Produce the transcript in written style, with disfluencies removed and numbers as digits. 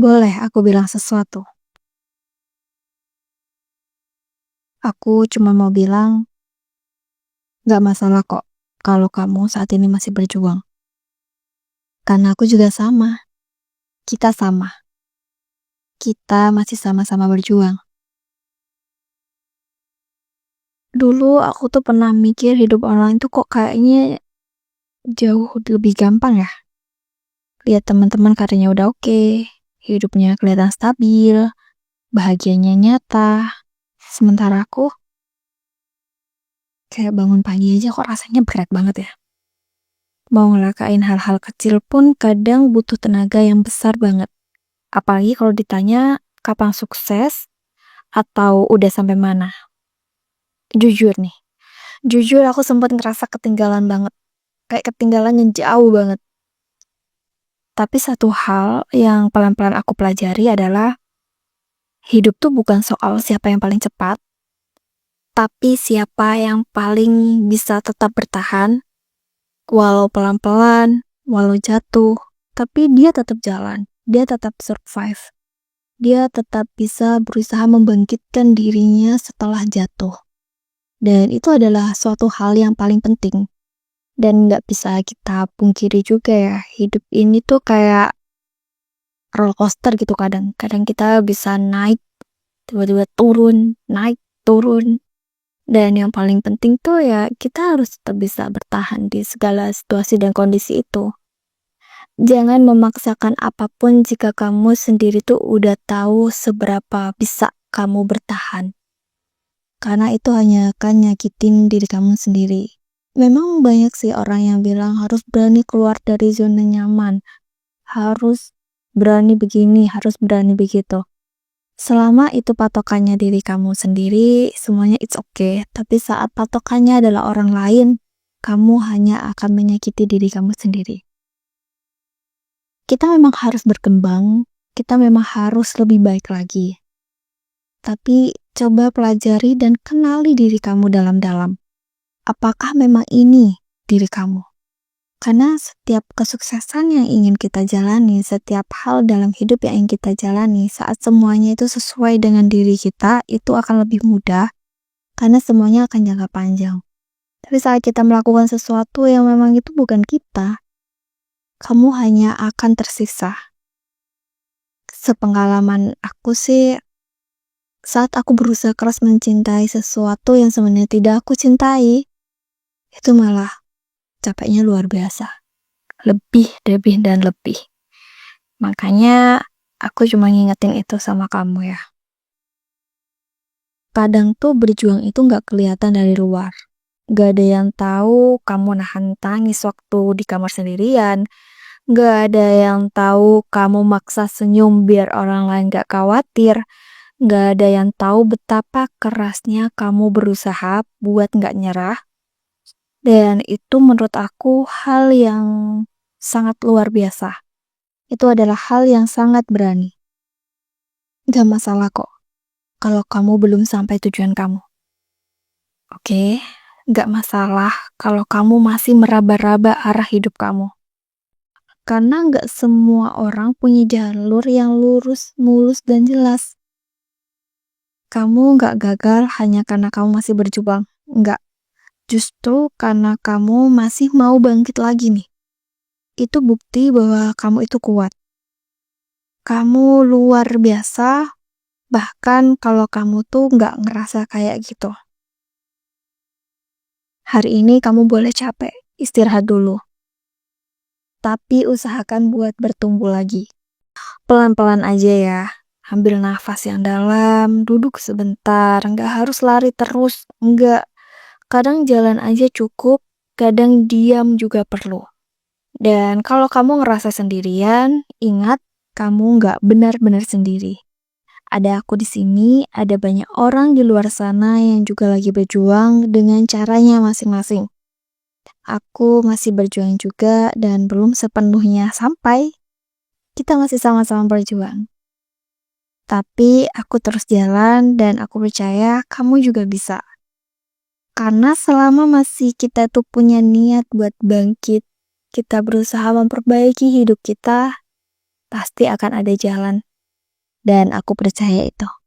Boleh aku bilang sesuatu? Aku cuma mau bilang, gak masalah kok kalau kamu saat ini masih berjuang. Karena aku juga sama. Kita sama. Kita masih sama-sama berjuang. Dulu aku tuh pernah mikir hidup orang itu kok kayaknya jauh lebih gampang ya. Lihat teman-teman karirnya udah oke, hidupnya kelihatan stabil, bahagianya nyata. Sementara aku kayak bangun pagi aja kok rasanya berat banget ya. Mau ngelakain hal-hal kecil pun kadang butuh tenaga yang besar banget. Apalagi kalau ditanya kapan sukses atau udah sampai mana. Jujur nih, jujur aku sempat ngerasa ketinggalan banget. Kayak ketinggalan yang jauh banget. Tapi satu hal yang pelan-pelan aku pelajari adalah hidup tuh bukan soal siapa yang paling cepat, tapi siapa yang paling bisa tetap bertahan, walau pelan-pelan, walau jatuh, tapi dia tetap jalan, dia tetap survive. Dia tetap bisa berusaha membangkitkan dirinya setelah jatuh. Dan itu adalah suatu hal yang paling penting. Dan gak bisa kita pungkiri juga ya, hidup ini tuh kayak roller coaster gitu kadang. Kadang kita bisa naik, tiba-tiba turun, naik, turun. Dan yang paling penting tuh ya kita harus tetap bisa bertahan di segala situasi dan kondisi itu. Jangan memaksakan apapun jika kamu sendiri tuh udah tahu seberapa bisa kamu bertahan. Karena itu hanya akan nyakitin diri kamu sendiri. Memang banyak sih orang yang bilang harus berani keluar dari zona nyaman. Harus berani begini, harus berani begitu. Selama itu patokannya diri kamu sendiri, semuanya it's okay. Tapi saat patokannya adalah orang lain, kamu hanya akan menyakiti diri kamu sendiri. Kita memang harus berkembang, kita memang harus lebih baik lagi. Tapi coba pelajari dan kenali diri kamu dalam-dalam. Apakah memang ini diri kamu? Karena setiap kesuksesan yang ingin kita jalani, setiap hal dalam hidup yang ingin kita jalani, saat semuanya itu sesuai dengan diri kita, itu akan lebih mudah. Karena semuanya akan jangka panjang. Tapi saat kita melakukan sesuatu yang memang itu bukan kita, kamu hanya akan tersiksa. Sepengalaman aku sih, saat aku berusaha keras mencintai sesuatu yang sebenarnya tidak aku cintai, itu malah capeknya luar biasa. Lebih, dan lebih. Makanya aku cuma ngingetin itu sama kamu ya. Kadang tuh berjuang itu gak kelihatan dari luar. Gak ada yang tahu kamu nahan tangis waktu di kamar sendirian. Gak ada yang tahu kamu maksa senyum biar orang lain gak khawatir. Gak ada yang tahu betapa kerasnya kamu berusaha buat gak nyerah. Dan itu menurut aku hal yang sangat luar biasa. Itu adalah hal yang sangat berani. Gak masalah kok kalau kamu belum sampai tujuan kamu. Oke, gak masalah kalau kamu masih meraba-raba arah hidup kamu. Karena gak semua orang punya jalur yang lurus, mulus, dan jelas. Kamu gak gagal hanya karena kamu masih berjuang. Enggak. Justru karena kamu masih mau bangkit lagi nih. Itu bukti bahwa kamu itu kuat. Kamu luar biasa, bahkan kalau kamu tuh gak ngerasa kayak gitu. Hari ini kamu boleh capek, istirahat dulu. Tapi usahakan buat bertumbuh lagi. Pelan-pelan aja ya. Ambil nafas yang dalam, duduk sebentar, gak harus lari terus, enggak. Kadang jalan aja cukup, kadang diam juga perlu. Dan kalau kamu ngerasa sendirian, ingat kamu gak benar-benar sendiri. Ada aku di sini, ada banyak orang di luar sana yang juga lagi berjuang dengan caranya masing-masing. Aku masih berjuang juga dan belum sepenuhnya sampai. Kita masih sama-sama berjuang. Tapi aku terus jalan dan aku percaya kamu juga bisa. Karena selama masih kita tuh punya niat buat bangkit, kita berusaha memperbaiki hidup kita, pasti akan ada jalan. dan aku percaya itu.